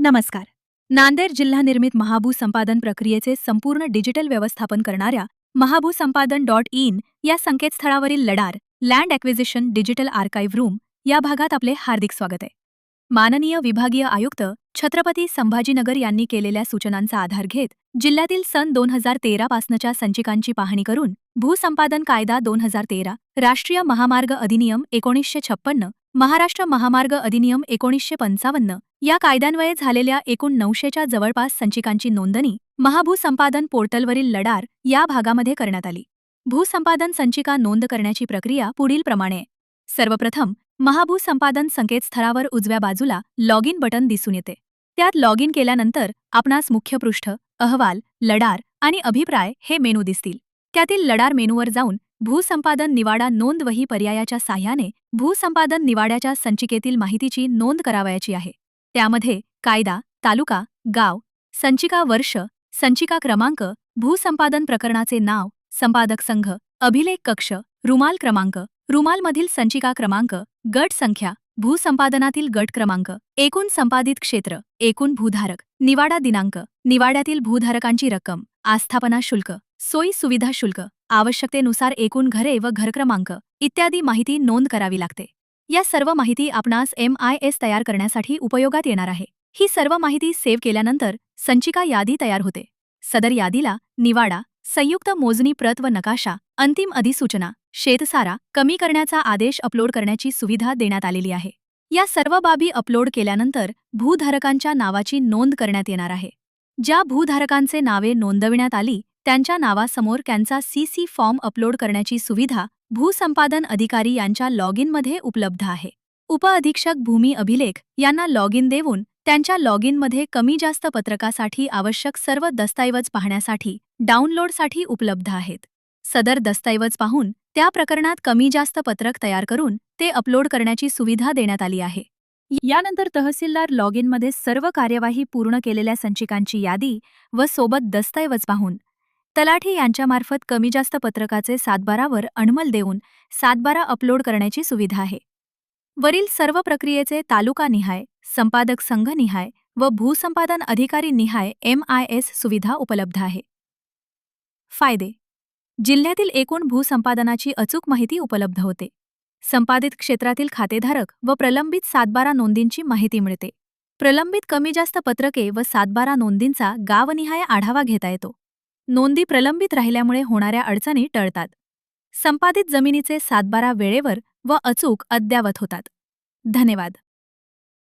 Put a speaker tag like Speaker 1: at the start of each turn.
Speaker 1: नमस्कार. नांदेड जिल्हा निर्मित महाभू संपादन प्रक्रियेचे संपूर्ण डिजिटल व्यवस्थापन करणाऱ्या महाभूसंपादन.in या संकेतस्थळावरील लडार land acquisition digital archive room या भागात आपले हार्दिक स्वागत आहे. माननीय विभागीय आयुक्त छत्रपती संभाजीनगर यांनी केलेल्या सूचनांचा आधार घेत जिल्ह्यातील सन 2013 पासनच्या संचिकांची पाहणी करून भूसंपादन कायदा 2013, राष्ट्रीय महामार्ग अधिनियम 1956, महाराष्ट्र महामार्ग अधिनियम 1955 या कायद्यान्वये झालेल्या एकूण 900च्या जवळपास संचिकांची नोंदणी महाभूसंपादन पोर्टलवरील लडार या भागामध्ये करण्यात आली. भूसंपादन संचिका नोंद करण्याची प्रक्रिया पुढीलप्रमाणे. सर्वप्रथम महाभूसंपादन संकेतस्थळावर उजव्या बाजूला लॉग इन बटन दिसून येते. त्यात लॉग इन केल्यानंतर आपणास मुख्य पृष्ठ, अहवाल, लडार आणि अभिप्राय हे मेनू दिसतील. त्यातील लडार मेनूवर जाऊन भूसंपादन निवाडा नोंद वही पर्यायाच्या साह्याने भूसंपादन निवाड्याच्या संचिकेतील माहितीची नोंद करावयाची आहे. त्यामध्ये कायदा, तालुका, गाव, संचिका वर्ष, संचिका क्रमांक, भूसंपादन प्रकरणाचे नाव, संपादक संघ, अभिलेख कक्ष, रुमाल क्रमांक, रुमालमधील संचिका क्रमांक, गट संख्या, भूसंपादनातील गट क्रमांक, एकूण संपादित क्षेत्र, एकूण भूधारक, निवाडा दिनांक, निवाड्यातील भूधारकांची रक्कम, आस्थापना शुल्क, सोयी सुविधा शुल्क, आवश्यकतेनुसार एकूण घरे व घर क्रमांक इत्यादी माहिती नोंद करावी लागते. या सर्व माहिती आपणास MIS तयार करण्यासाठी उपयोगात येणार आहे. ही सर्व माहिती सेव्ह केल्यानंतर संचिका यादी तयार होते. सदर यादीला निवाडा, संयुक्त मोजणी प्रत व नकाशा, अंतिम अधिसूचना, शेतसारा कमी करण्याचा आदेश अपलोड करण्याची सुविधा देण्यात आलेली आहे. या सर्व बाबी अपलोड केल्यानंतर भूधारकांच्या नावाची नोंद करण्यात येणार आहे. ज्या भूधारकांचे नावे नोंदविण्यात आली त्यांच्या नावासमोर त्यांचा CC फॉर्म अपलोड करण्याची सुविधा भूसंपादन अधिकारी यांच्या लॉग इनमध्ये उपलब्ध आहे. उपअधीक्षक भूमी अभिलेख यांना लॉग इन देऊन त्यांच्या लॉग इनमध्ये कमी जास्त पत्रकासाठी आवश्यक सर्व दस्तऐवज पाहण्यासाठी डाउनलोडसाठी उपलब्ध आहेत. सदर दस्तऐवज पाहून त्या प्रकरणात कमी जास्त पत्रक तयार करून ते अपलोड करण्याची सुविधा देण्यात आली आहे. यानंतर तहसीलदार लॉग इनमध्ये सर्व कार्यवाही पूर्ण केलेल्या संचिकांची यादी व सोबत दस्तऐवज पाहून तलाठी यांच्यामार्फत कमी जास्त पत्रकाचे 7/12वर अनमल देऊन 7/12 अपलोड करण्याची सुविधा आहे. वरील सर्व प्रक्रियेचे तालुकानिहाय, संपादक संघनिहाय व भूसंपादन अधिकारी निहाय MIS सुविधा उपलब्ध आहे. फायदे: जिल्ह्यातील एकूण भूसंपादनाची अचूक माहिती उपलब्ध होते. संपादित क्षेत्रातील खातेधारक व प्रलंबित 7/12 नोंदींची माहिती मिळते. प्रलंबित कमी जास्त पत्रके व 7/12 नोंदींचा गावनिहाय आढावा घेता येतो. नोंदी प्रलंबित राहिल्यामुळे होणाऱ्या अडचणी टळतात. संपादित जमिनीचे 7/12 वेळेवर व अचूक अद्ययावत होतात. धन्यवाद.